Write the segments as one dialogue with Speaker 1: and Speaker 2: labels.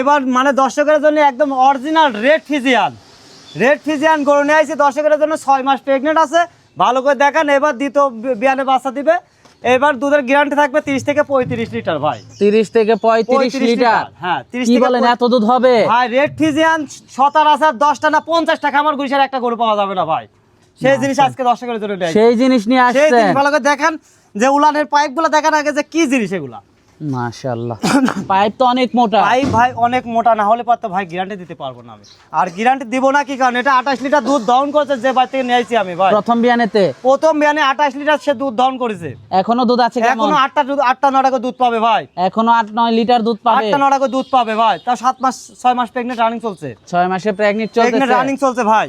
Speaker 1: এবার মানে দর্শকের জন্য একদম অরিজিনাল রেড ফিজিয়ান গরু নিয়ে আসছে দর্শকের জন্য। 6 মাস প্রেগনেন্ট আছে, ভালো করে দেখান। এবার দ্বিতীয় বিয়ানে বাচ্চা দিবে। এবার দুধের গ্যারান্টি থাকবে 30 থেকে 35 লিটার ভাই।
Speaker 2: 30 থেকে 35 লিটার?
Speaker 1: হ্যাঁ 30
Speaker 2: কি
Speaker 1: থেকে
Speaker 2: বলেন, এত দুধ হবে
Speaker 1: ভাই? রেড ফিজিয়ান 17,000 10টা না 50 টাকা আমার গুইশার একটা গরু পাওয়া যাবে না ভাই। সেই জিনিস আজকে দর্শকের জন্য
Speaker 2: সেই জিনিস নিয়ে
Speaker 1: সেই
Speaker 2: আসছেন।
Speaker 1: জিনিস ভালো করে দেখান, যে উলানের পাইপগুলো দেখান আগে যে কি জিনিস এগুলা।
Speaker 2: মাশাআল্লাহ, পাইপ তো অনেক মোটা।
Speaker 1: পাইপ ভাই অনেক মোটা, না হলে পারতো ভাই গ্যারান্টি দিতে পারবো না আমি। আর গ্যারান্টি দিব না কি কারণ, এটা 28 লিটার দুধ দহন করেছে যে বাড়ি থেকে নিয়ে আইছি আমি ভাই।
Speaker 2: প্রথম বিয়ানেতে
Speaker 1: প্রথম বিয়ানে 28 লিটার সে দুধ দহন করেছে।
Speaker 2: এখনো দুধ আছে কেমন?
Speaker 1: এখনো 8টা 9টা দুধ পাবে ভাই।
Speaker 2: এখনো 8-9 লিটার দুধ পাবে।
Speaker 1: 8টা 9টা দুধ পাবে ভাই। তাও 6 মাস প্রেগনেন্ট রানিং চলছে।
Speaker 2: 6 মাসে প্রেগনেন্ট চলতেছে।
Speaker 1: রানিং চলছে ভাই।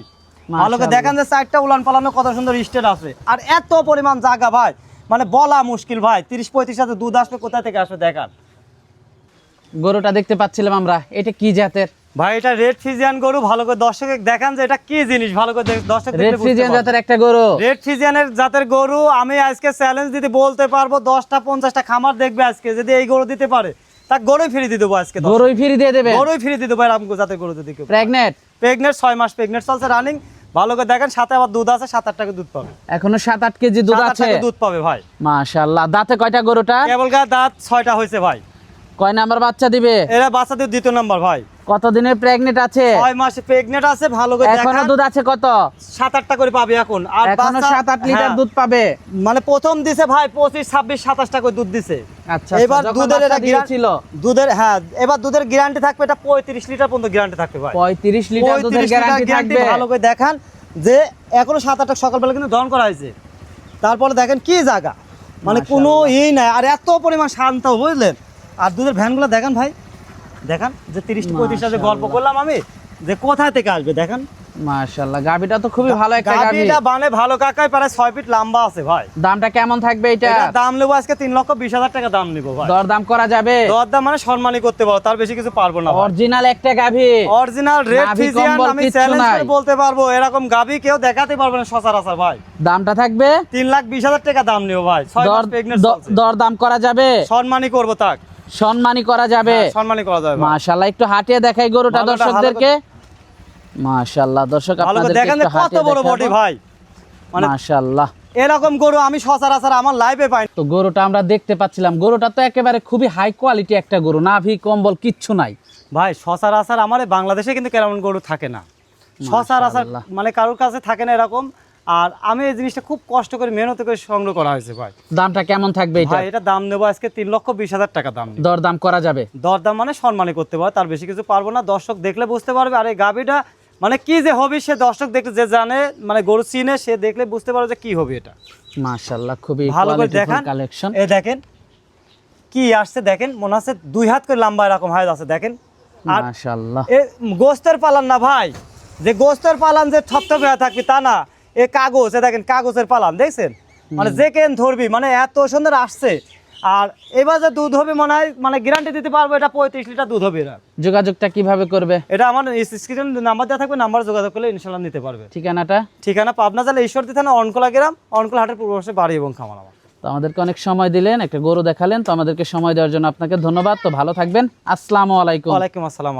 Speaker 1: ভালো করে দেখেন যে 4টা উলান পালানো কত সুন্দর স্টেট আছে। আর এত পরিমাণ জায়গা ভাই, মানে বলা মুশকিল ভাই। 30-35 সাথে দুধ আসবে, কোথা থেকে আসবে দেখান।
Speaker 2: গরুটা দেখতে পাচ্ছিলাম আমরা, এটা কি জাতের
Speaker 1: ভাই? এটা রেড ফিজিয়ান গরু। ভালো করে দর্শক দেখান যে এটা কি জিনিস, ভালো করে দর্শক
Speaker 2: রেড ফিজিয়ান জাতের একটা গরু।
Speaker 1: রেড ফিজিয়ানের জাতের গরু। আমি আজকে চ্যালেঞ্জ দিতে বলতে পারবো 10টা 50টা খামার দেখবে আজকে, যদি এই গরু দিতে পারে তা গরুই ফ্রি দিয়ে দেবো আজকে।
Speaker 2: গরুই ফ্রি দিয়ে দেবে?
Speaker 1: গরুই ফ্রি দিয়ে দেবো এরকম জাতের গরু যদি কেউ।
Speaker 2: প্রেগনেন্ট
Speaker 1: 6 মাস প্রেগনেন্ট চলছে রানিং। ভালো করে দেখেন, সাথে আবার দুধ আছে, 7-8 টাকা দুধ পাবে।
Speaker 2: এখনো 7-8 কেজি দুধ
Speaker 1: 7-8
Speaker 2: আছে?
Speaker 1: টাকা দুধ পাবে ভাই।
Speaker 2: মাশাআল্লাহ। দাঁতে কয়টা গরুটা?
Speaker 1: কেবল দাঁত 6টা হয়েছে ভাই।
Speaker 2: কয় নাম্বার বাচ্চা দিবে?
Speaker 1: এরা বাচ্চা দিয়ে 2য় নাম্বার ভাই।
Speaker 2: কত দিনের প্রেগনেন্ট আছে?
Speaker 1: 6 মাসে প্রেগনেন্ট আছে। ভালো করে দেখেন,
Speaker 2: এখনো দুধ আছে কত?
Speaker 1: 7-8টা করে পাবে এখন। আর
Speaker 2: এখনো 7-8 লিটার
Speaker 1: হ্যাঁ,
Speaker 2: দুধ পাবে।
Speaker 1: মানে প্রথম দিছে ভাই 25-26-27 টা করে দুধ দিছে।
Speaker 2: আচ্ছা,
Speaker 1: এবার দুধের এটা
Speaker 2: ছিল
Speaker 1: দুধের, হ্যাঁ এবার দুধের গ্যারান্টি থাকবে এটা 35 লিটার পর্যন্ত গ্যারান্টি থাকবে ভাই।
Speaker 2: 35 লিটার দুধের গ্যারান্টি থাকবে।
Speaker 1: ভালো করে দেখান যে এখনো 7-8 সকালবেলা কিন্তু দহন করা হয়েছে। তারপরে দেখেন কি জায়গা, মানে কোনো নাই। আর এত পরিমাণ শান্ত, বুঝলেন? আর দুধের ভ্যানগুলো দেখেন ভাই, দেখান যে 30-35 টা যে গল্প করলাম আমি, যে কোথায় থেকে আসবে দেখেন।
Speaker 2: মাশাআল্লাহ, গাবিটা তো খুবই ভালো একটা গাবি।
Speaker 1: গাবিটা মানে ভালো কাকাই, প্রায় 6 ফিট লম্বা আছে ভাই।
Speaker 2: দামটা কেমন থাকবে এটা?
Speaker 1: এটা দাম নেবো আজকে 3,20,000 টাকা দাম নেবো ভাই।
Speaker 2: দরদাম করা যাবে?
Speaker 1: দরদাম মানে সম্মানই করতে পারবো, তার বেশি কিছু পারবো না।
Speaker 2: অরিজিনাল একটা গাবি,
Speaker 1: অরিজিনাল রেড ফিজিয়ান। আমি চ্যালেঞ্জ করে বলতে পারবো এরকম গাবি কেউ দেখাতে পারবে না সচরাচর ভাই।
Speaker 2: দামটা থাকবে
Speaker 1: 3,20,000 টাকা দাম নেবো ভাই। 6 মাস প্রেগন্যান্ট চলছে।
Speaker 2: দরদাম করা যাবে?
Speaker 1: সম্মানই করবো তাক।
Speaker 2: সম্মানই করা যাবে?
Speaker 1: সম্মানই করা যাবে।
Speaker 2: মাশাআল্লাহ, একটু হাঁটিয়ে দেখাই গরুটা দর্শকদেরকে। মাশাআল্লাহ দর্শক, আপনাদের
Speaker 1: দেখেন কত বড় বডি ভাই, মানে
Speaker 2: মাশাআল্লাহ।
Speaker 1: এরকম গরু আমি সচরাচর আমার লাইফে পাই।
Speaker 2: তো গরুটা আমরা দেখতে পাচ্ছিলাম, গরুটা তো একেবারে খুবই হাই কোয়ালিটি একটা গরু, নাভি কম্বল কিচ্ছু নাই
Speaker 1: ভাই। সচরাচর আমার বাংলাদেশে কিন্তু কেমন গরু থাকে না, সচরাচর মানে কারোর কাছে থাকে না এরকম। আর আমি এই জিনিসটা খুব কষ্ট করে মেহনত করে সংগ্রহ করা হয়েছে ভাই।
Speaker 2: দামটা কেমন থাকবে এটা?
Speaker 1: ভাই এটা দাম নেবো আজকে 3,20,000 টাকা দাম।
Speaker 2: দরদাম করা যাবে?
Speaker 1: দরদাম মানে সম্মানই করতে পারবে, তার বেশি কিছু পারবো না। দর্শক দেখলে বুঝতে পারবে। আর এই গাবিটা মানে কি যে হবে, সে দর্শক দেখলে যে জানে, মানে গরু চিনে, সে দেখলে বুঝতে পারবে যে কি হবে এটা।
Speaker 2: মাশাআল্লাহ, খুবই
Speaker 1: ভালো করে দেখেন
Speaker 2: কালেকশন।
Speaker 1: এই দেখেন কি আসছে, দেখেন মনে আছে 2 হাত করে লম্বা এরকম হয় আছে, দেখেন। আর
Speaker 2: মাশাআল্লাহ,
Speaker 1: এ গোস্তের পালান না ভাই, যে গোস্তের পালান যে থপথপে হয়ে থাকবি তা না। এ কাগজ, এ দেখেন কাগজের পালান, দেখছেন? মানে যে কেন ধরবি, মানে এত সুন্দর আসছে। আর এবার যে দুধ হবে মনে হয়, মানে গ্যারান্টি দিতে পারবো এটা 35 লিটার দুধ হবে। এটা
Speaker 2: যোগাযোগটা কিভাবে করবে?
Speaker 1: এটা আমার স্ক্রিনে নাম্বার দেওয়া থাকবে, নাম্বার যোগাযোগ করলে ইনশাআল্লাহ নিতে পারবে।
Speaker 2: ঠিকানা
Speaker 1: পাবনা জেলা ঈশ্বরদী থানা অনকলা গ্রাম, অনকলা হাটের পূর্ব পাশে বাড়ি এবং খামার আমার।
Speaker 2: তো আমাদেরকে অনেক সময় দিলেন, একটা গরু দেখালেন, তো আমাদেরকে সময় দেওয়ার জন্য আপনাকে ধন্যবাদ। তো ভালো থাকবেন। আসসালামু আলাইকুম।
Speaker 1: ওয়ালাইকুম আসসালাম।